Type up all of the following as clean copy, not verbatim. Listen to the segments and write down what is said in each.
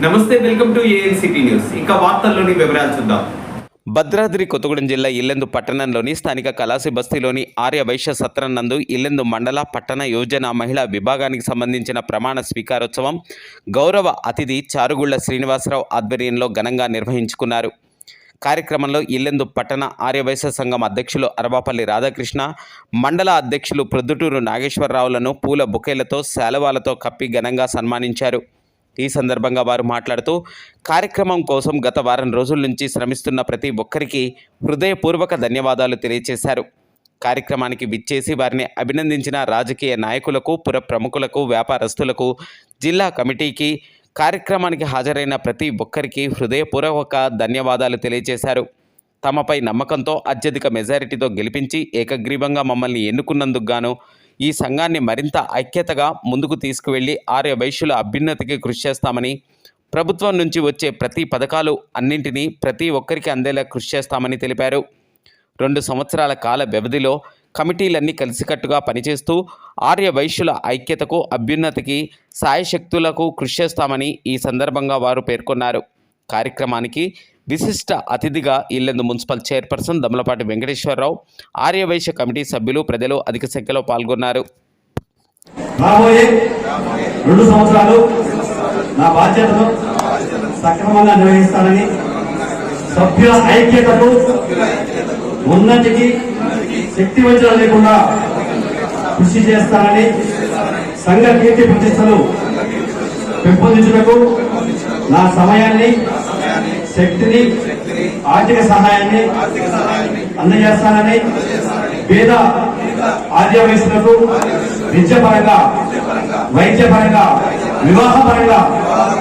నమస్తే, welcome to ANCT news. ఇక వార్తల్లోని వివరాలు చూద్దాం. భద్రాద్రి కొత్తగూడెం జిల్లా ఇల్లెందు పట్టణంలోని స్థానిక కలాసి బస్తీలోని ఆర్య వైశ్య సత్రం నందు ఇల్లెందు మండల పట్టణ యోజన మహిళా విభాగానికి సంబంధించిన ప్రమాణ స్వీకారోత్సవం గౌరవ అతిథి చారుగుళ్ల శ్రీనివాసరావు ఆధ్వర్యంలో ఘనంగా నిర్వహించుకున్నారు. కార్యక్రమంలో ఇల్లెందు పట్టణ ఆర్యవైశ్య సంఘం అధ్యక్షులు అరవాపల్లి రాధాకృష్ణ, మండల అధ్యక్షులు ప్రొద్దుటూరు నాగేశ్వరరావులను పూల బొకేలతో శాలువాలతో కప్పి ఘనంగా సన్మానించారు. ఈ సందర్భంగా వారు మాట్లాడుతూ కార్యక్రమం కోసం గత వారం రోజుల నుంచి శ్రమిస్తున్న ప్రతి ఒక్కరికి హృదయపూర్వక ధన్యవాదాలు తెలియజేశారు. కార్యక్రమానికి విచ్చేసి వారిని అభినందించిన రాజకీయ నాయకులకు, పుర ప్రముఖులకు, వ్యాపారస్తులకు, జిల్లా కమిటీకి, కార్యక్రమానికి హాజరైన ప్రతి ఒక్కరికి హృదయపూర్వక ధన్యవాదాలు తెలియజేశారు. తమపై నమ్మకంతో అత్యధిక మెజారిటీతో గెలిపించి ఏకగ్రీవంగా మమ్మల్ని ఎన్నుకున్నందుకు గాను ఈ సంఘాన్ని మరింత ఐక్యతగా ముందుకు తీసుకువెళ్లి ఆర్య వైశ్యుల అభ్యున్నతికి కృషి చేస్తామని, ప్రభుత్వం నుంచి వచ్చే ప్రతి పథకాలు అన్నింటినీ ప్రతి ఒక్కరికి అందేలా కృషి చేస్తామని తెలిపారు. 2 సంవత్సరాల కాల వ్యవధిలో కమిటీలన్నీ కలిసికట్టుగా పనిచేస్తూ ఆర్య వైశ్యుల ఐక్యతకు, అభ్యున్నతికి సాయశక్తులకు కృషి చేస్తామని ఈ సందర్భంగా వారు పేర్కొన్నారు. కార్యక్రమానికి విశిష్ట అతిథిగా Yellandu municipal chairperson Damalapati Venkateswararao, Aryavysya committee సభ్యులు, ప్రజలు అధిక సంఖ్యలో పాల్గొన్నారు. రాబోయే 2 సంవత్సరాలు నా బాధ్యతను సక్రమంగా నిర్వహిస్తానని, సభ్యుల ఐక్యతకు, ఉన్నతికి శక్తి వంచన లేకుండా కృషి చేస్తానని, సంఘ కీర్తి ప్రతిష్టలు పెంపొందించుటకు నా సమయాన్ని, శక్తిని, ఆర్థిక సహాయాన్ని అందజేస్తానని, పేద ఆర్యవైశ్యులకు విద్యపరంగా, వైద్యపరంగా, వివాహపరంగా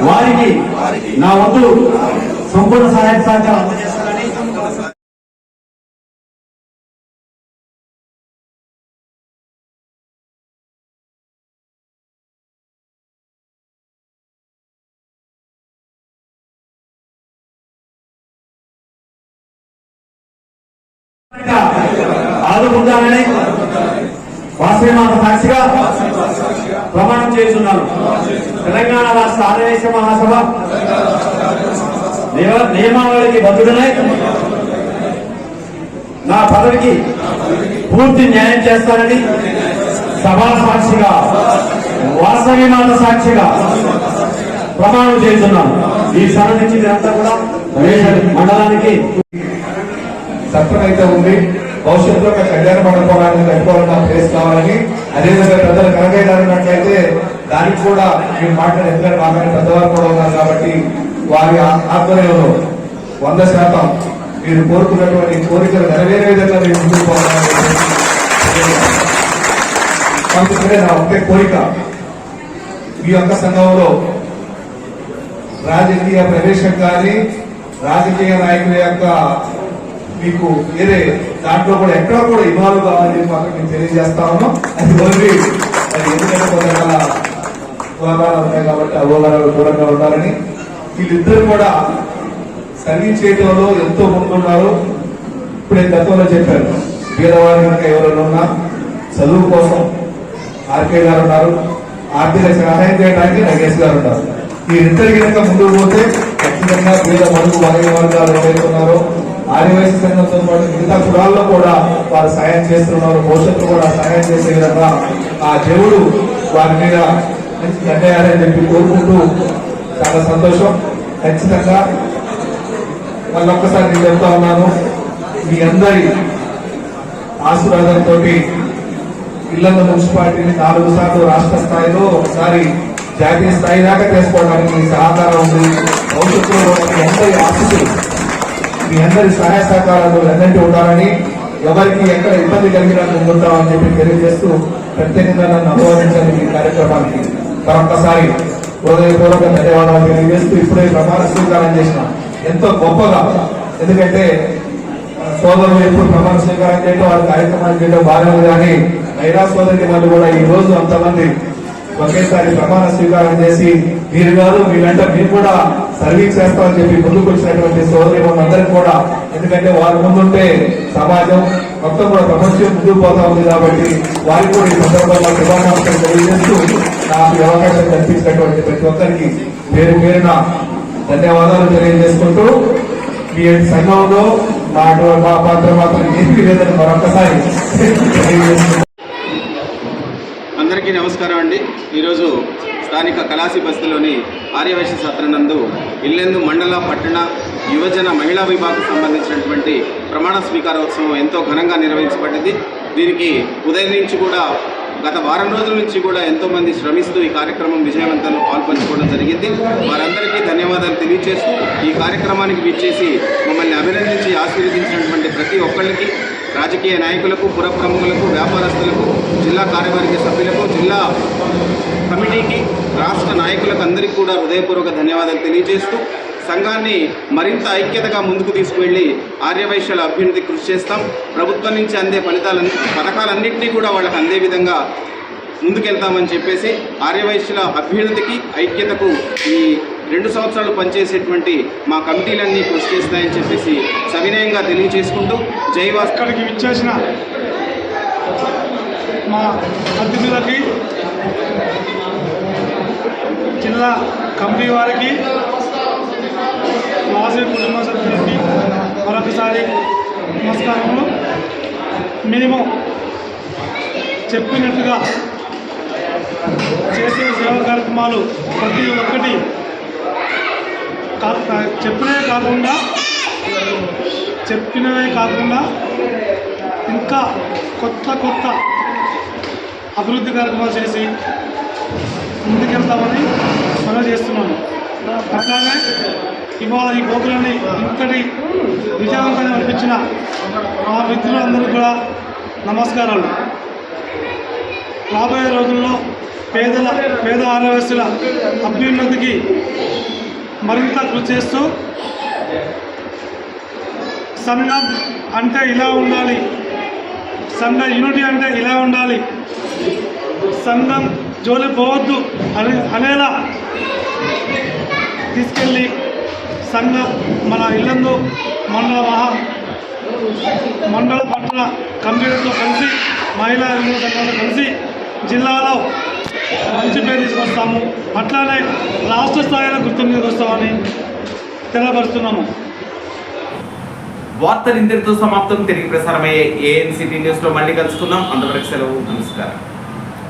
వారికి నా వంతు సంపూర్ణ సహాయ సహకారం అందజేస్తానని ఆదుకుంటానని వాసవి మాత సాక్షిగా ప్రమాణం చేస్తున్నాను. తెలంగాణ రాష్ట్ర ఆర్యవైశ్య మహాసభ నియమావళికి బద్దుడనై నా పదవికి పూర్తి న్యాయం చేస్తానని సభా సాక్షిగా, వాసవి మాత సాక్షిగా ప్రమాణం చేస్తున్నాను. ఈ సభ నుంచి మీరంతా కూడా మండలానికి సత్రం అయితే ఉంది, భవిష్యత్తులో కళ్యాణ మండపాలను కట్టుకోవాలన్న ప్లేస్ కావాలని, అదేవిధంగా పెద్దలు కనకయ్యారన్నట్లయితే దానికి కూడా మీరు మాట్లాడే, ఎందుకంటే మాట్లాడే పెద్దవారు కూడా ఉన్నారు కాబట్టి వారి ఆధ్వర్యంలో 100% మీరు కోరుకున్నటువంటి కోరికలు నెరవేరే విధంగా మీరు ముందుకు పోవాలని నా ఒకే కోరిక. ఈ యొక్క సంఘంలో రాజకీయ ప్రవేశం కానీ, రాజకీయ నాయకుల యొక్క మీకు వేరే దాంట్లో కూడా ఎక్కడ కూడా ఇన్వాల్వ్ కావాలని మాకు మేము తెలియజేస్తా ఉన్నాం. అది ఓన్లీ అది ఎందుకంటే కొన్ని రకాల వివాదాలు ఉన్నాయి కాబట్టి ఆ వివాదాలు దూరంగా ఉండాలని, వీళ్ళిద్దరు కూడా సర్వీస్ చేయడంలో ఎంతో ముందున్నారు. ఇప్పుడే గతంలో చెప్పారు, పేదవారి కనుక ఎవరైనా ఉన్నా చదువు కోసం ఆర్కే గారు ఉన్నారు, ఆర్థిక సహాయం చేయడానికి నగేష్ గారు ఉన్నారు. వీరిద్దరికి కనుక ముందుకు పోతే ఖచ్చితంగా పేద మరుగు వర్గాలు ఎవరైతే ఉన్నారో ఆర్యవైశ్య సంఘంతో పాటు మిగతా కులాల్లో కూడా వారు సాయం చేస్తున్నారు. భవిష్యత్తు కూడా సాయం చేసే విధంగా ఆ దేవుడు వారి మీద మంచి దండయాలని చెప్పి కోరుకుంటూ చాలా సంతోషం. ఖచ్చితంగా మళ్ళొక్కసారి నేను చెప్తా ఉన్నాను, మీ అందరి ఆశీర్వాదంతో ఇల్లందు మున్సిపాలిటీని 4 సార్లు రాష్ట్ర స్థాయిలో, ఒకసారి జాతీయ స్థాయి దాకా తీసుకోవడానికి మీ సహకారం ఉంది. భవిష్యత్తులో మీ అందరి ఆశీస్సులు, మీ అందరి సహాయ సహకారాలు ఎన్నంటి ఉండాలని, ఎవరికి ఎక్కడ ఇబ్బంది కలిగినా ముందుంటామని చెప్పి తెలియజేస్తూ ప్రత్యేకంగా నన్ను అభివర్ణించాలి. ఈ కార్యక్రమానికి మరొక్కసారి హృదయపూర్వక ధన్యవాదాలు తెలియజేస్తూ ఇప్పుడే ప్రమాణ స్వీకారం చేసిన ఎంతో గొప్పగా, ఎందుకంటే సోదరులు ఎప్పుడు ప్రమాణ స్వీకారం చేయడం, వాళ్ళ కార్యక్రమాలు చేయడం బాగానే ఉంది, కానీ మహిళా సోదరి వాళ్ళు కూడా ఈ రోజు అంతమంది ఒకేసారి ప్రమాణ స్వీకారం చేసి మీరు కాదు మీ వెంట మేము కూడా సర్వీస్ చేస్తామని చెప్పి ముందుకు వచ్చినటువంటి సోదరి అందరికీ కూడా, ఎందుకంటే వారి ముందుంటే సమాజం మొత్తం కూడా ప్రపంచం ముందుకు పోతా ఉంది కాబట్టి వారికి కూడా ఈ సందర్భంగా శుభాకాంక్షలు తెలియజేస్తూ నాకు ఈ అవకాశం కల్పించినటువంటి ప్రతి ఒక్కరికి పేరు పేరున ధన్యవాదాలు తెలియజేసుకుంటూ మీ సంఘంలో మా పాత్ర మాత్రం ఏమీ లేదని మరొకసారి తెలియజేసుకుంటూ అందరికీ నమస్కారం అండి. ఈరోజు స్థానిక కలాసి బస్తీలోని ఆర్యవైశ్య సత్రం నందు ఇల్లెందు మండల పట్టణ యువజన మహిళా విభాగం సంబంధించినటువంటి ప్రమాణ స్వీకారోత్సవం ఎంతో ఘనంగా నిర్వహించబడింది. దీనికి ఉదయం నుంచి కూడా గత వారం రోజుల నుంచి కూడా ఎంతోమంది శ్రమిస్తూ ఈ కార్యక్రమం విజయవంతంలో పాల్పంచుకోవడం జరిగింది. వారందరికీ ధన్యవాదాలు తెలియజేస్తూ ఈ కార్యక్రమానికి విచ్చేసి మమ్మల్ని అభినందించి ఆశీర్వదించినటువంటి ప్రతి ఒక్కళ్ళకి, రాజకీయ నాయకులకు, పుర ప్రముఖులకు, వ్యాపారస్తులకు, జిల్లా కార్యవర్గ సభ్యులకు, జిల్లా కమిటీకి, రాష్ట్ర నాయకులకు అందరికీ కూడా హృదయపూర్వక ధన్యవాదాలు తెలియజేస్తూ సంఘాన్ని మరింత ఐక్యతగా ముందుకు తీసుకువెళ్ళి ఆర్యవైశ్యుల అభ్యున్నతి కృషి చేస్తాం. ప్రభుత్వం నుంచి అందే పథకాలన్నింటినీ కూడా వాళ్ళకి అందే విధంగా ముందుకెళ్తామని చెప్పేసి ఆర్యవైశ్యుల అభ్యున్నతికి, ఐక్యతకు ఈ 2 సంవత్సరాలు పనిచేసేటువంటి మా కమిటీలన్నీ కృషి చేస్తాయని చెప్పేసి సవినయంగా తెలియజేసుకుంటూ ఇక్కడికి విచ్చేసిన మా అతిథులకి, జిల్లా కమిటీ వారికి, మాజీ కుటుంబ సభ్యులకి మరొకసారి నమస్కారములు. మేము చెప్పినట్టుగా చేసే సేవా కార్యక్రమాలు ప్రతి ఒక్కటి చెప్పినవే కాకుండా ఇంకా కొత్త అభివృద్ధి కార్యక్రమాలు చేసి ముందుకెళ్తామని మనం చేస్తున్నాము. అట్లానే ఇవాళ ఈ గోకులని ఇంతటి విజయవంతంగా అనిపించిన మా మిత్రులందరూ కూడా నమస్కారాలు. రాబోయే రోజుల్లో పేద ఆర్యవైశ్యుల అభ్యున్నతికి మరింత కృషి చేస్తూ సంఘం అంటే ఇలా ఉండాలి, సంఘ యూనిటీ అంటే ఇలా ఉండాలి, సంఘం జోలి పోవద్దు అనేలా తీసుకెళ్ళి మన ఇల్లందు మండల పట్టణ కమిటీలతో కలిసి, మహిళా సంఘాలతో కలిసి జిల్లాలో మంచి పేరు తీసుకొస్తాము. అట్లానే రాష్ట్ర స్థాయిలో గుర్తింపు తీసుకొస్తామని తెలియపరుస్తున్నాము. వార్తలు ఇంతటితో సమాప్తం. తిరిగి ప్రసారమయ్యే ANCT న్యూస్లో మళ్ళీ కలుసుకుందాం. అంతవరకు సెలవు. నమస్కారం.